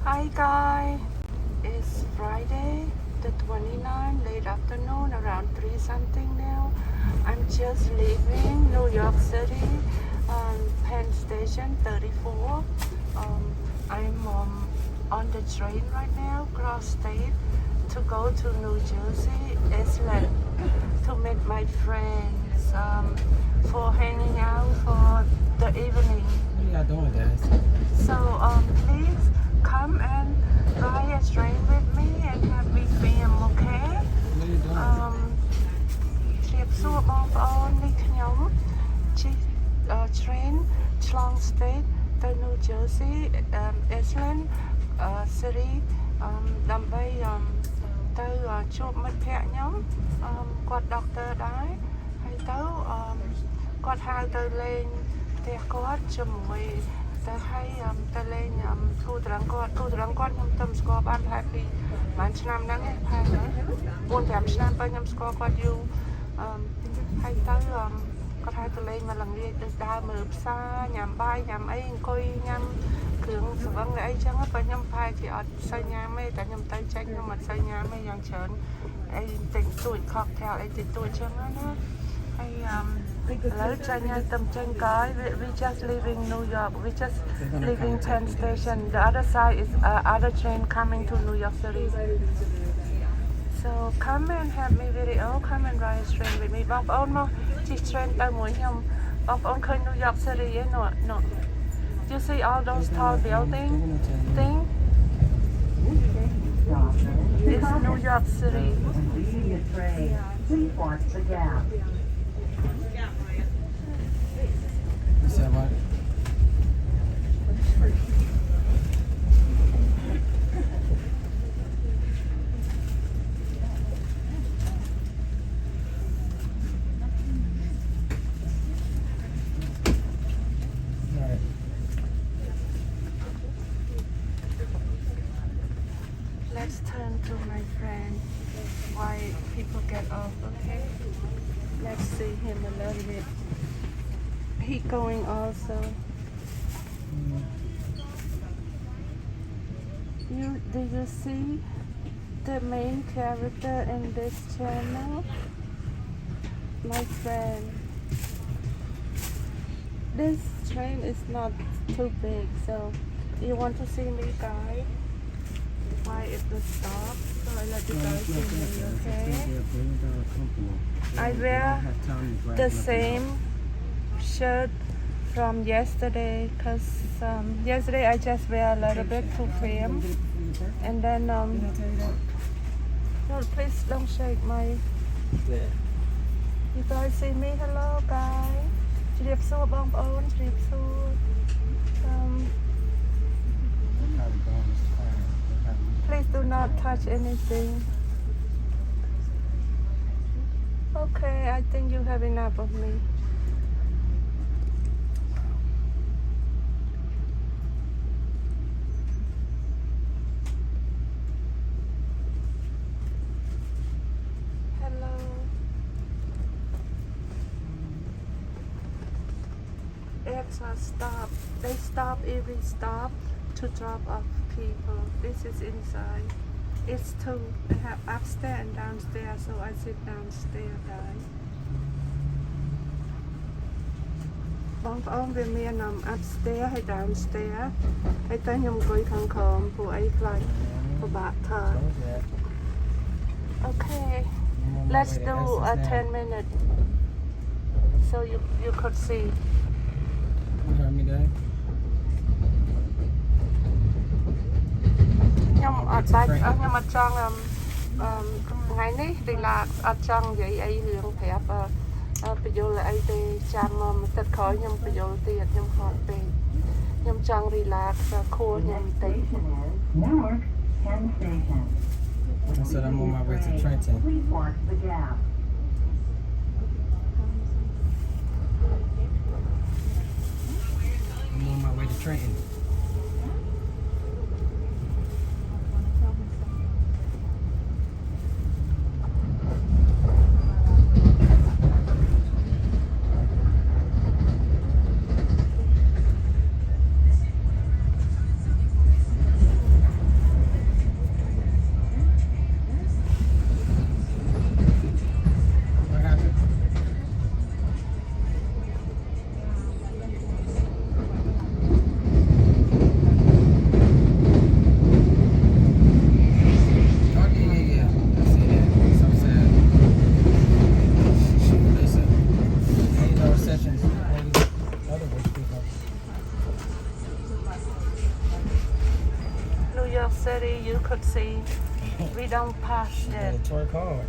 Hi guys, it's Friday the 29th, late afternoon, around 3 something now. I'm just leaving New York City, Penn Station 34. I'm on the train right now, cross state, to go to New Jersey, Iselin, to meet my friends for hanging out for the evening. What are y'all doing, guys? So please come and ride a train with me and have me film, okay? What are you doing? ជម្រាបសួរបងប្អូននេះខ្ញុំជិះ train ឆ្លង state ទៅ New Jersey, Iselin City ដើម្បីទៅជួបមិត្តភ័ក្តិខ្ញុំគាត់ doctor ដែរហើយទៅគាត់ហៅទៅលេងផ្ទះគាត់ជាមួយទៅហើយទៅលេងគូត្រង់គាត់ខ្ញុំទៅស្គាល់បានប្រហែលពីប្រហែលឆ្នាំហ្នឹងឯងប្រហែល 4-5 ឆ្នាំបើខ្ញុំស្គាល់គាត់យូរហើយទៅគាត់ហៅទៅលេងមកល្ងាចទៅដើរមើលផ្សារញ៉ាំបាយញ៉ាំអីអង្គុយញ៉ាំគ្រឿងស្រវឹងអីចឹងបើខ្ញុំប្រហែលជាអត់សូវញ៉ាំទេតែខ្ញុំទៅចេញខ្ញុំអត់សូវញ៉ាំទេយ៉ាងច្រើនអីតិចតួច cocktail អីតិចតួចចឹងណាហើយឥឡូវចាញ់ឲ្យទៅចេញកាយ we just leaving New York we just leaving Penn Station the other side is other train coming to New York City so come and have me video come and ride train with me បងប្អូនមកជិះ train ទៅមួយខ្ញុំបងប្អូនឃើញ New York City ឯណោះ you see all those tall building thing it's New York City You said what? Alright. Let's turn to my friend why people get off, okay? Let's see him a little bit. He going also. Do you see the main character in this channel? My friend. This train is not too big, so you want to see me guys? Why it will stop? So I let you guys see me, okay? I wear the same shirt from yesterday because yesterday I just wear a little bit to film and then no please don't shake my you guys see me hello guys ជម្រាបសួរបងប្អូនជម្រាបសួរplease do not touch anything okay I think you have enough of me stop. They stop every stop to drop off people. This is inside. It's two. They have upstairs and downstairs, so I sit downstairs, guys. បងប្អូនវាមាន upstairs ហើយ downstairs ហើយតែខ្ញុំអង្គុយខាងក្រោមព្រោះអីខ្លាចពិបាកថត Okay. Let's do a 10 minutes so you could see. You heard me there? ខ្ញុំអត់បាច់ខ្ញុំអត់ចង់ថ្ងៃនេះ relax អត់ចង់និយាយអីរឿងប្រាប់បញ្យលអីទេចាំមកទឹកក្រោយខ្ញុំបញ្យលទៀតខ្ញុំហត់ពេកខ្ញុំចង់ relax ខួរខ្ញុំបន្តិច I said I'm on my way to Trenton. I'm on my way to Trenton. York City, you could see we don't pass You yet. gotta twerk hard.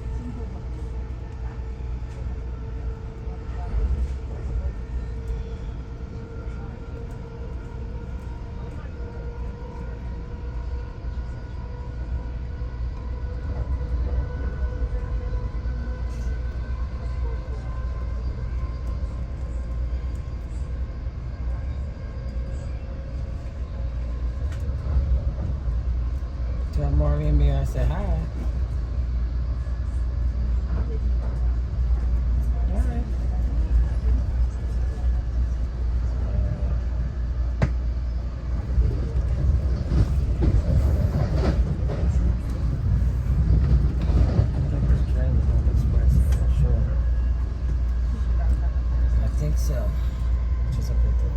Tell Marley and me I said hi. All right. I think this train is on the express for sure. I think so. Which is up at the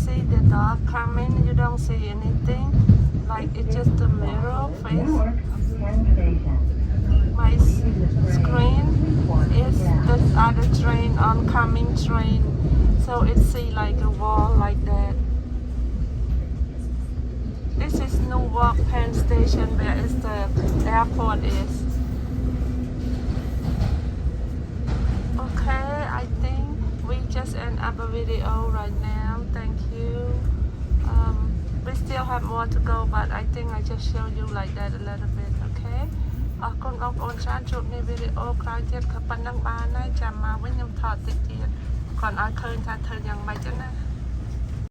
See the dog coming, you don't see anything. Like it's just a mirror face. My screen is the other train, oncoming train. So it see like a wall like that. This is Newark Penn Station where is the airport is. Okay, I think we just end up a video right now. Thank you. We still have more to go, but I think I just showed you like that a little bit. Okay. អរគុណបងប្អូនច្រើនជួបในវីដេអូក្រោយទៀតក៏ប៉ុណ្ណឹងបានហើយចាំមកវិញខ្ញុំថតតិចទៀតគ្រាន់ឲ្យឃើញថាធ្វើយ៉ាងម៉េចចឹងណា